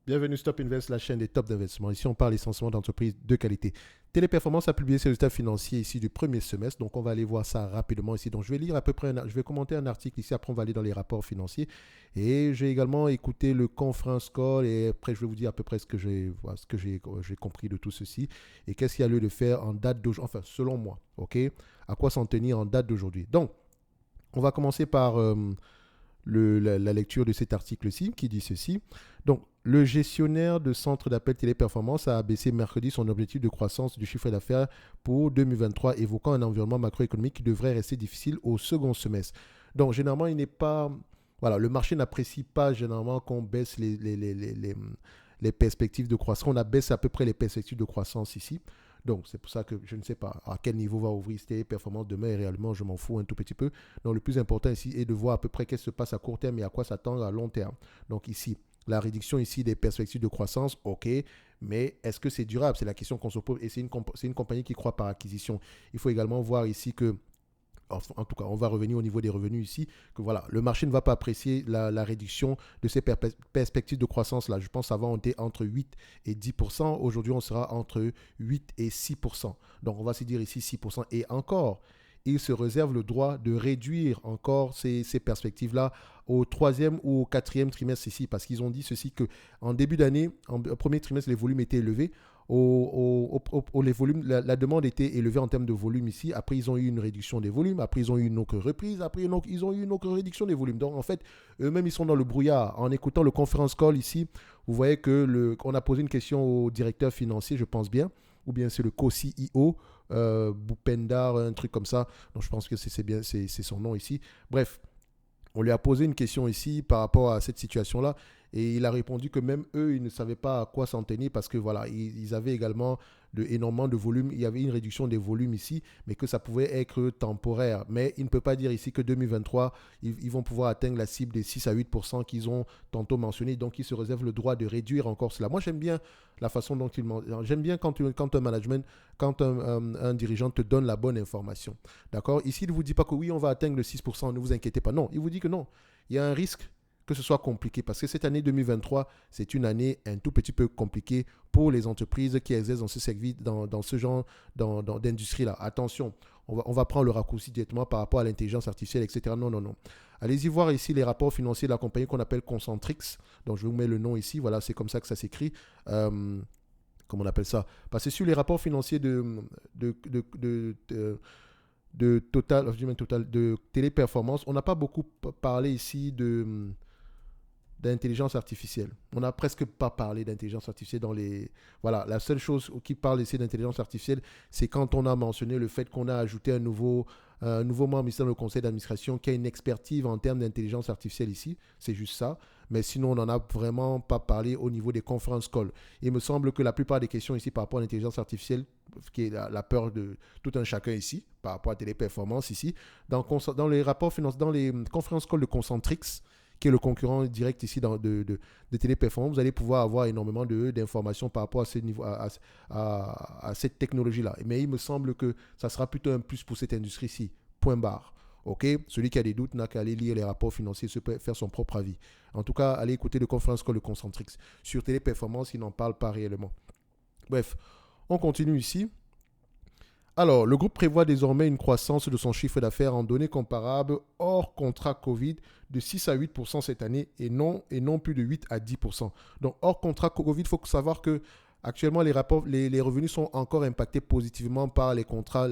Bienvenue Stop Invest, la chaîne des tops d'investissement. Ici, on parle essentiellement d'entreprises de qualité. Téléperformance a publié ses résultats financiers ici du premier semestre, donc on va aller voir ça rapidement ici. Donc je vais lire à peu près, je vais commenter un article ici, après on va aller dans les rapports financiers. Et j'ai également écouté le conference call et après je vais vous dire à peu près ce que j'ai compris de tout ceci et qu'est-ce qu'il y a lieu de faire en date d'aujourd'hui, enfin selon moi, ok? À quoi s'en tenir en date d'aujourd'hui. Donc, on va commencer par la lecture de cet article-ci qui dit ceci. Donc, le gestionnaire de centre d'appel téléperformance a abaissé mercredi son objectif de croissance du chiffre d'affaires pour 2023, évoquant un environnement macroéconomique qui devrait rester difficile au second semestre. Donc, généralement, il n'est pas. Voilà, le marché n'apprécie pas généralement qu'on baisse les perspectives de croissance. On abaisse à peu près les perspectives de croissance ici. Donc, c'est pour ça que je ne sais pas à quel niveau va ouvrir cette performance demain et réellement, je m'en fous un tout petit peu. Donc, le plus important ici est de voir à peu près qu'est-ce qui se passe à court terme et à quoi s'attendre à long terme. Donc, ici, la réduction ici des perspectives de croissance, ok, mais est-ce que c'est durable? C'est la question qu'on se pose et c'est une compagnie qui croit par acquisition. Il faut également voir ici que en tout cas, on va revenir au niveau des revenus ici, que voilà, le marché ne va pas apprécier la réduction de ces perspectives de croissance-là. Je pense avant, on était entre 8 et 10%. Aujourd'hui, on sera entre 8 et 6%. Donc, on va se dire ici 6%. Et encore, il se réserve le droit de réduire encore ces perspectives-là au troisième ou au quatrième trimestre ici, parce qu'ils ont dit ceci que en début d'année, en premier trimestre, les volumes étaient élevés. Les volumes, la demande était élevée en termes de volume ici. Après, ils ont eu une réduction des volumes. Après, ils ont eu une autre reprise. Après, ils ont eu une autre réduction des volumes. Donc, en fait, eux-mêmes, ils sont dans le brouillard. En écoutant le conference call ici, vous voyez qu'on a posé une question au directeur financier, je pense bien, ou bien c'est le co-CEO, Boupendar, un truc comme ça. Donc, je pense que c'est bien, c'est son nom ici. Bref, on lui a posé une question ici par rapport à cette situation-là et il a répondu que même eux, ils ne savaient pas à quoi s'en tenir parce que voilà, ils avaient également énormément de volume. Il y avait une réduction des volumes ici, mais que ça pouvait être temporaire. Mais il ne peut pas dire ici que 2023, ils vont pouvoir atteindre la cible des 6 à 8% qu'ils ont tantôt mentionné. Donc, ils se réservent le droit de réduire encore cela. Moi, j'aime bien la façon dont j'aime bien quand un management, quand un dirigeant te donne la bonne information. D'accord? Ici, il ne vous dit pas que oui, on va atteindre le 6%, ne vous inquiétez pas. Non, il vous dit que non. Il y a un risque que ce soit compliqué parce que cette année 2023, c'est une année un tout petit peu compliquée pour les entreprises qui exercent dans ce secteur, dans ce genre d'industrie-là. Attention, on va prendre le raccourci directement par rapport à l'intelligence artificielle, etc. Non, non, non. Allez-y voir ici les rapports financiers de la compagnie qu'on appelle Concentrix. Donc, je vous mets le nom ici. Voilà, c'est comme ça que ça s'écrit. Comment on appelle ça? Parce que sur les rapports financiers de, de, de, de de téléperformance, on n'a pas beaucoup parlé ici d'intelligence artificielle. On n'a presque pas parlé d'intelligence artificielle dans les... Voilà, la seule chose qui parle ici d'intelligence artificielle, c'est quand on a mentionné le fait qu'on a ajouté un nouveau membre ici dans le conseil d'administration qui a une expertise en termes d'intelligence artificielle ici. C'est juste ça. Mais sinon, on n'en a vraiment pas parlé au niveau des conference calls. Il me semble que la plupart des questions ici par rapport à l'intelligence artificielle, qui est la peur de tout un chacun ici, par rapport à Téléperformance ici, dans les rapports financiers, dans les conference calls de Concentrix, qui est le concurrent direct ici de Téléperformance, vous allez pouvoir avoir énormément d'informations par rapport à, ce niveau, à cette technologie-là. Mais il me semble que ça sera plutôt un plus pour cette industrie-ci. Point barre. OK? Celui qui a des doutes n'a qu'à aller lire les rapports financiers, faire son propre avis. En tout cas, allez écouter le conférence call de Concentrix. Sur Téléperformance, il n'en parle pas réellement. Bref, on continue ici. Alors, le groupe prévoit désormais une croissance de son chiffre d'affaires en données comparables hors contrat Covid de 6 à 8% cette année et non plus de 8 à 10%. Donc, hors contrat Covid, il faut savoir que actuellement, les revenus sont encore impactés positivement par les contrats,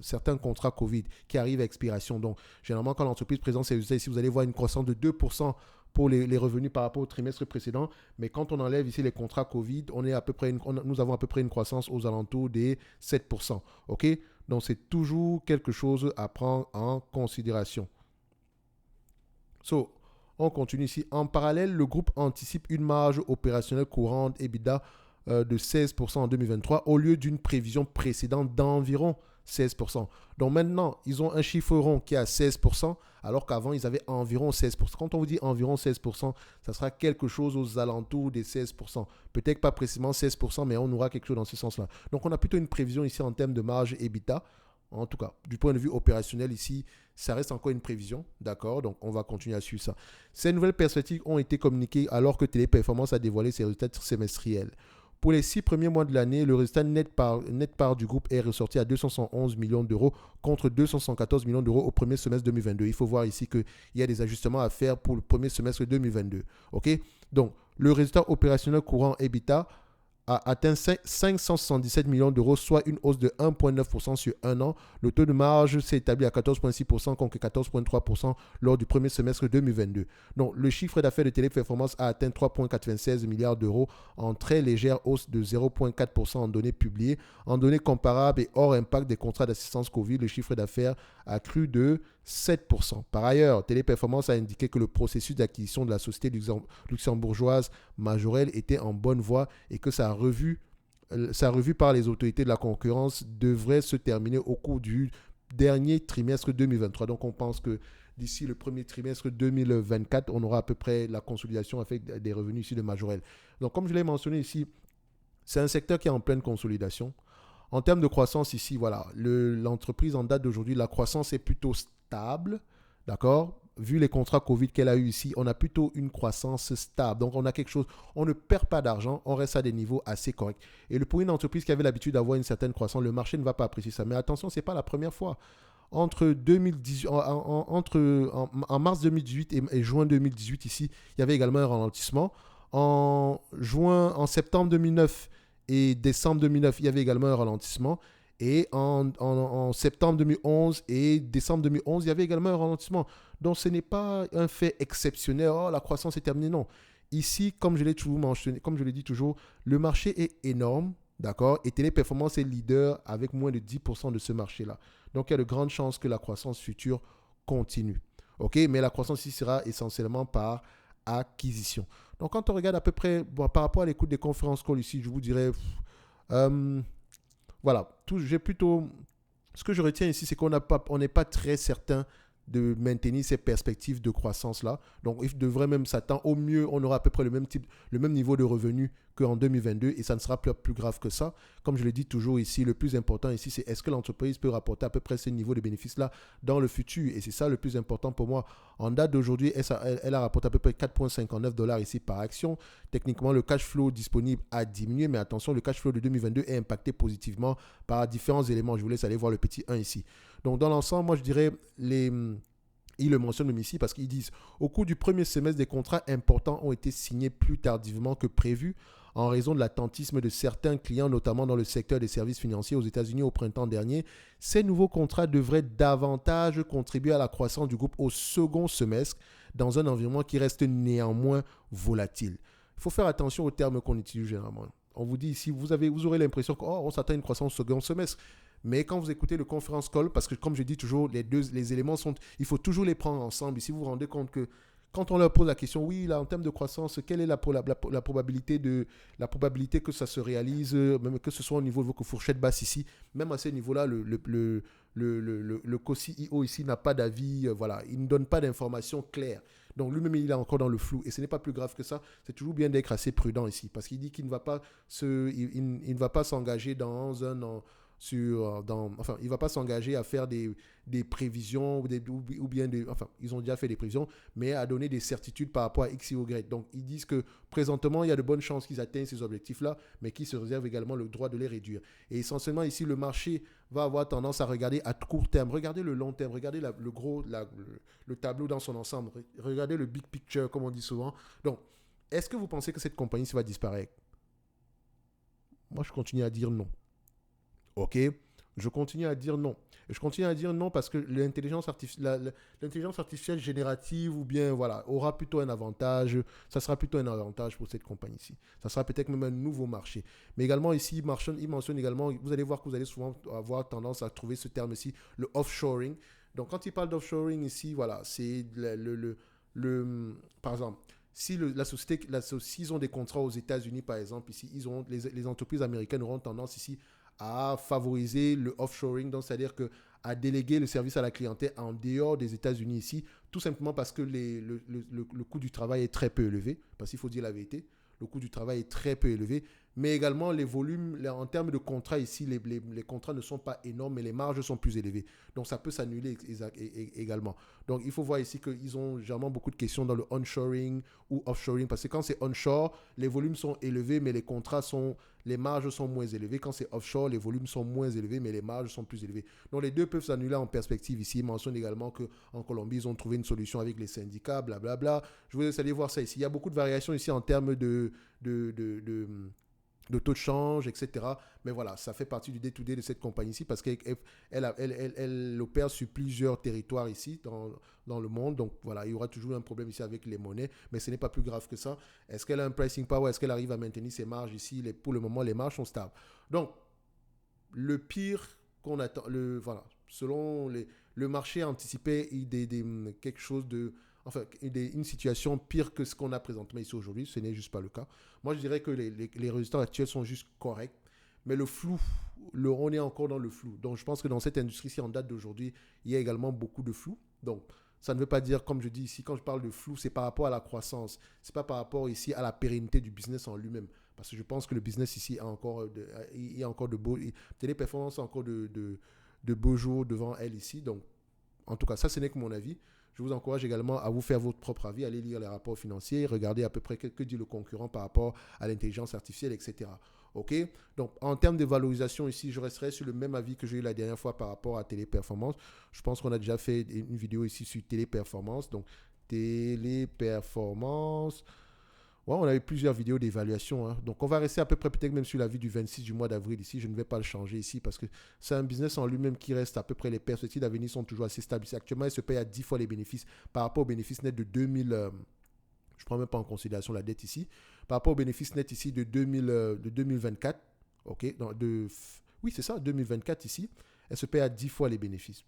certains contrats Covid qui arrivent à expiration. Donc, généralement, quand l'entreprise présente ses résultats ici, vous allez voir une croissance de 2% pour les revenus par rapport au trimestre précédent. Mais quand on enlève ici les contrats Covid, nous avons à peu près une croissance aux alentours des 7%. OK? Donc, c'est toujours quelque chose à prendre en considération. So, on continue ici. En parallèle, le groupe anticipe une marge opérationnelle courante EBITDA de 16% en 2023 au lieu d'une prévision précédente d'environ 16%. Donc maintenant, ils ont un chiffre rond qui est à 16%, alors qu'avant, ils avaient environ 16%. Quand on vous dit environ 16%, ça sera quelque chose aux alentours des 16%. Peut-être pas précisément 16%, mais on aura quelque chose dans ce sens-là. Donc on a plutôt une prévision ici en termes de marge EBITDA En tout cas, du point de vue opérationnel ici, ça reste encore une prévision, d'accord? Donc, on va continuer à suivre ça. Ces nouvelles perspectives ont été communiquées alors que Téléperformance a dévoilé ses résultats semestriels. Pour les 6 premiers mois de l'année, le résultat net part du groupe est ressorti à 211 millions d'euros contre 214 millions d'euros au premier semestre 2022. Il faut voir ici qu'il y a des ajustements à faire pour le premier semestre 2022. OK? Donc, le résultat opérationnel courant EBITDA a atteint 577 millions d'euros, soit une hausse de 1,9% sur un an. Le taux de marge s'est établi à 14,6% contre 14,3% lors du premier semestre 2022. Donc, le chiffre d'affaires de Téléperformance a atteint 3,96 milliards d'euros en très légère hausse de 0,4% en données publiées. En données comparables et hors impact des contrats d'assistance Covid, le chiffre d'affaires a cru de 7%. Par ailleurs, Téléperformance a indiqué que le processus d'acquisition de la société luxembourgeoise Majorel était en bonne voie et que sa revue par les autorités de la concurrence devrait se terminer au cours du dernier trimestre 2023. Donc on pense que d'ici le premier trimestre 2024, on aura à peu près la consolidation avec des revenus ici de Majorel. Donc comme je l'ai mentionné ici, c'est un secteur qui est en pleine consolidation. En termes de croissance ici, voilà, l'entreprise en date d'aujourd'hui, la croissance est plutôt stable, d'accord? Vu les contrats Covid qu'elle a eu ici, on a plutôt une croissance stable. Donc, on a quelque chose, on ne perd pas d'argent, on reste à des niveaux assez corrects. Et pour une entreprise qui avait l'habitude d'avoir une certaine croissance, le marché ne va pas apprécier ça. Mais attention, ce n'est pas la première fois. Entre 2018, en mars 2018 et juin 2018, ici, il y avait également un ralentissement. En septembre 2009 et décembre 2009, il y avait également un ralentissement. Et en septembre 2011 et décembre 2011, il y avait également un ralentissement. Donc, ce n'est pas un fait exceptionnel. Oh, la croissance est terminée. Non. Ici, comme je l'ai toujours mentionné, comme je le dis toujours, le marché est énorme. D'accord? Et Téléperformance est leader avec moins de 10% de ce marché-là. Donc, il y a de grandes chances que la croissance future continue. OK? Mais la croissance ici sera essentiellement par acquisition. Donc, quand on regarde à peu près, bon, par rapport à l'écoute des conférences call ici, je vous dirais, voilà, ce que je retiens ici, c'est qu'on n'est pas très certain de maintenir ces perspectives de croissance-là. Donc, il devrait même s'attendre, au mieux, on aura à peu près le même niveau de revenus qu'en 2022 et ça ne sera plus grave que ça. Comme je le dis toujours ici, le plus important ici, c'est est-ce que l'entreprise peut rapporter à peu près ce niveau de bénéfices-là dans le futur. Et c'est ça le plus important pour moi. En date d'aujourd'hui, elle a rapporté à peu près 4,59 dollars ici par action. Techniquement, le cash flow disponible a diminué, mais attention, le cash flow de 2022 est impacté positivement par différents éléments. Je vous laisse aller voir le petit 1 ici. Donc, dans l'ensemble, moi, je dirais, ils le mentionnent même ici parce qu'ils disent au cours du premier semestre, des contrats importants ont été signés plus tardivement que prévu en raison de l'attentisme de certains clients, notamment dans le secteur des services financiers aux États-Unis au printemps dernier. Ces nouveaux contrats devraient davantage contribuer à la croissance du groupe au second semestre dans un environnement qui reste néanmoins volatile. Il faut faire attention aux termes qu'on utilise généralement. On vous dit ici, vous aurez l'impression qu'on s'attend à une croissance au second semestre. Mais quand vous écoutez le conference call, parce que comme je dis toujours, les éléments il faut toujours les prendre ensemble. Ici, vous vous rendez compte que quand on leur pose la question, oui, là, en termes de croissance, quelle est la probabilité que ça se réalise, même que ce soit au niveau de votre fourchette basse ici, même à ce niveau-là, le co-CEO ici n'a pas d'avis, voilà, il ne donne pas d'informations claires. Donc lui-même, il est encore dans le flou. Et ce n'est pas plus grave que ça. C'est toujours bien d'être assez prudent ici. Parce qu'il dit qu'il ne va pas il ne va pas s'engager dans un... enfin, il ne va pas s'engager à faire des prévisions ou bien enfin, ils ont déjà fait des prévisions, mais à donner des certitudes par rapport à X et Y. Donc, ils disent que présentement, il y a de bonnes chances qu'ils atteignent ces objectifs-là, mais qu'ils se réservent également le droit de les réduire. Et essentiellement, ici, le marché va avoir tendance à regarder à court terme. Regardez le long terme, regardez le tableau dans son ensemble, regardez le big picture, comme on dit souvent. Donc, est-ce que vous pensez que cette compagnie va disparaître? Moi, je continue à dire non. OK, je continue à dire non. Et je continue à dire non parce que l'intelligence artificielle générative ou bien voilà, aura plutôt un avantage. Ça sera plutôt un avantage pour cette compagnie-ci. Ça sera peut-être même un nouveau marché. Mais également ici, il mentionne également, vous allez voir que vous allez souvent avoir tendance à trouver ce terme-ci, le offshoring. Donc quand il parle d'offshoring ici, voilà, c'est par exemple, si s'ils ont des contrats aux États-Unis, par exemple, ici, les entreprises américaines auront tendance ici à favoriser le offshoring, donc c'est-à-dire à déléguer le service à la clientèle en dehors des États-Unis ici, tout simplement parce que le coût du travail est très peu élevé, parce qu'il faut dire la vérité, le coût du travail est très peu élevé, Mais également, les volumes, en termes de contrats ici, les contrats ne sont pas énormes, mais les marges sont plus élevées. Donc, ça peut s'annuler également. Donc, il faut voir ici qu'ils ont généralement beaucoup de questions dans le onshoring ou offshoring. Parce que quand c'est onshore, les volumes sont élevés, mais les marges sont moins élevées. Quand c'est offshore, les volumes sont moins élevés, mais les marges sont plus élevées. Donc, les deux peuvent s'annuler en perspective ici. Ils mentionnent également qu'en Colombie, ils ont trouvé une solution avec les syndicats, blablabla. Je vous laisse aller voir ça ici. Il y a beaucoup de variations ici en termes de taux de change, etc. Mais voilà, ça fait partie du day-to-day de cette compagnie ici parce qu'elle opère sur plusieurs territoires ici dans le monde. Donc voilà, il y aura toujours un problème ici avec les monnaies, mais ce n'est pas plus grave que ça. Est-ce qu'elle a un pricing power? Est-ce qu'elle arrive à maintenir ses marges ici? Pour le moment, les marges sont stables. Donc, le pire qu'on attend, voilà, selon le marché anticipait quelque chose de, enfin, une situation pire que ce qu'on a présentement ici aujourd'hui. Ce n'est juste pas le cas. Moi, je dirais que les résultats actuels sont juste corrects. Mais le flou, on est encore dans le flou. Donc, je pense que dans cette industrie-ci, en date d'aujourd'hui, il y a également beaucoup de flou. Donc, ça ne veut pas dire, comme je dis ici, quand je parle de flou, c'est par rapport à la croissance. C'est pas par rapport ici à la pérennité du business en lui-même. Parce que je pense que le business ici il y a encore de beaux... Téléperformance a encore de beaux jours devant elle ici. Donc, en tout cas, ça, ce n'est que mon avis. Je vous encourage également à vous faire votre propre avis, aller lire les rapports financiers, regarder à peu près que dit le concurrent par rapport à l'intelligence artificielle, etc. OK? Donc, en termes de valorisation ici, je resterai sur le même avis que j'ai eu la dernière fois par rapport à Téléperformance. Je pense qu'on a déjà fait une vidéo ici sur Téléperformance. Donc, Téléperformance... Ouais, on a eu plusieurs vidéos d'évaluation. Hein. Donc, on va rester à peu près peut-être même sur l'avis du 26 du mois d'avril ici. Je ne vais pas le changer ici parce que c'est un business en lui-même qui reste à peu près. Les perspectives d'avenir sont toujours assez stables. Actuellement, il se paye à 10 fois les bénéfices par rapport aux bénéfices nets de 2000. Je ne prends même pas en considération la dette ici. Par rapport aux bénéfices nets ici de 2024. OK, oui, c'est ça, 2024 ici. Elle se paye à 10 fois les bénéfices.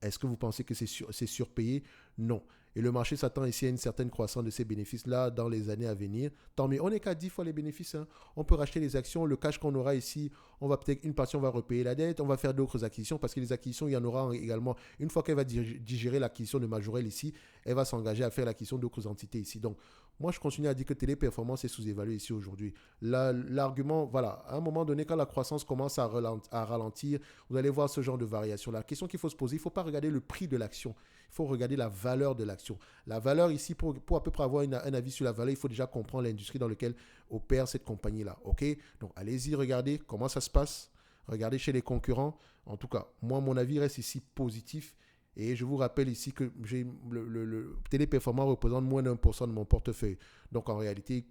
Est-ce que vous pensez que c'est surpayé? Non. Et le marché s'attend ici à une certaine croissance de ces bénéfices-là dans les années à venir. Tant mieux. On n'est qu'à 10 fois les bénéfices. Hein. On peut racheter les actions. Le cash qu'on aura ici, on va peut-être une partie, on va repayer la dette. On va faire d'autres acquisitions parce que les acquisitions, il y en aura également. Une fois qu'elle va digérer l'acquisition de Majorel ici, elle va s'engager à faire l'acquisition d'autres entités ici. Donc, moi, je continue à dire que Téléperformance est sous-évaluée ici aujourd'hui. L'argument, voilà, à un moment donné, quand la croissance commence à ralentir, vous allez voir ce genre de variation. La question qu'il faut se poser, il ne faut pas regarder le prix de l'action. Il faut regarder la valeur de l'action. La valeur ici, pour à peu près avoir un avis sur la valeur, il faut déjà comprendre l'industrie dans laquelle opère cette compagnie-là. OK? Donc, allez-y, regardez comment ça se passe. Regardez chez les concurrents. En tout cas, moi, mon avis reste ici positif. Et je vous rappelle ici que le Téléperformance représente moins d'1% de mon portefeuille. Donc en réalité,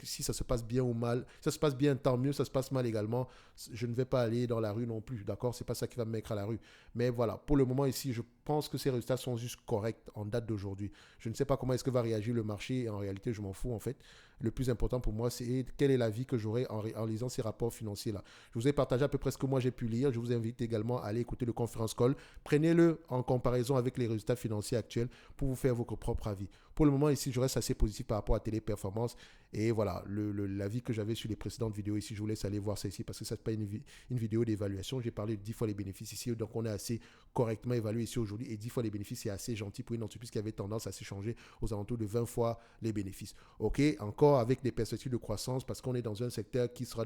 si ça se passe bien ou mal, si ça se passe bien, tant mieux, ça se passe mal également, je ne vais pas aller dans la rue non plus, d'accord? C'est pas ça qui va me mettre à la rue. Mais voilà, pour le moment ici, je pense que ces résultats sont juste corrects en date d'aujourd'hui. Je ne sais pas comment est-ce que va réagir le marché, et en réalité, je m'en fous en fait. Le plus important pour moi, c'est quel est l'avis que j'aurai en lisant ces rapports financiers-là. Je vous ai partagé à peu près ce que moi j'ai pu lire. Je vous invite également à aller écouter le conference call. Prenez-le en comparaison avec les résultats financiers actuels pour vous faire votre propre avis. Pour le moment, ici, je reste assez positif par rapport à Téléperformance. Et voilà, l'avis que j'avais sur les précédentes vidéos ici, je vous laisse aller voir ça ici parce que ça n'est pas une vidéo d'évaluation. J'ai parlé de 10 fois les bénéfices ici, donc on est assez correctement évalué ici aujourd'hui. Et 10 fois les bénéfices, c'est assez gentil pour une entreprise qui avait tendance à s'échanger aux alentours de 20 fois les bénéfices. OK, encore avec des perspectives de croissance parce qu'on est dans un secteur qui sera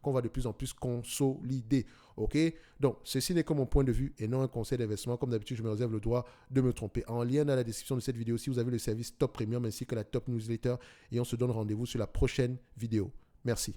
qu'on va de plus en plus consolider. OK, donc ceci n'est que mon point de vue et non un conseil d'investissement. Comme d'habitude, je me réserve le droit de me tromper. En lien dans la description de cette vidéo, si vous avez le service Top Premium ainsi que la Top Newsletter, et on se donne rendez-vous sur la prochaine vidéo. Merci.